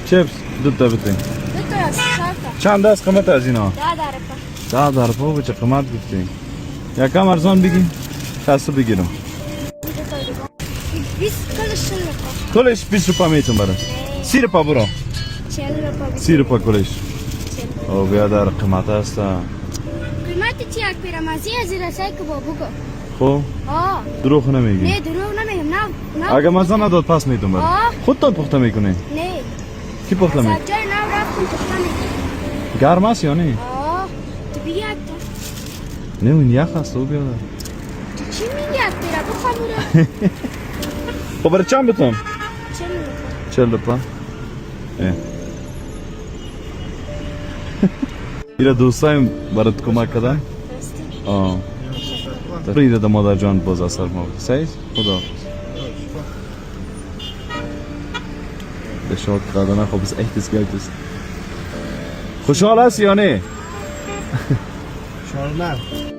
چپس دوتا بتین چند دست قیمت از اینا؟ 10 درپا به چه قیمت گفتین؟ یکم ارزان بگیم کسو بگیرم 20 کلش کلش 20 روپا میتون برای 30 روپا برو 30 روپا کلش او بیادر قیمت هست قیمت چی یک پیرمازی از رسای که با بگو خب دروغ نمیگی نه دروغ نمیگم نه اگه مزه نداد پس میتون برای خودتان پخته میکنی؟ نه کی پخته از میکنی؟ جای نو رفتم پخته میکنم گرم است یا نه؟ تو بگی یک نه این یخ هست او بیادر تو چی میگی یک پیره بخواه بوده خب برای چند بتون؟ چه میگم 40 روپا ایره دوستایم برات کمک کردن؟ ایره دا مادر جان باز اثر ما بود سیز؟ خدا بشاد کردن خب از احتیس گلتست خوشحال هست یا نه؟ خوشحال نه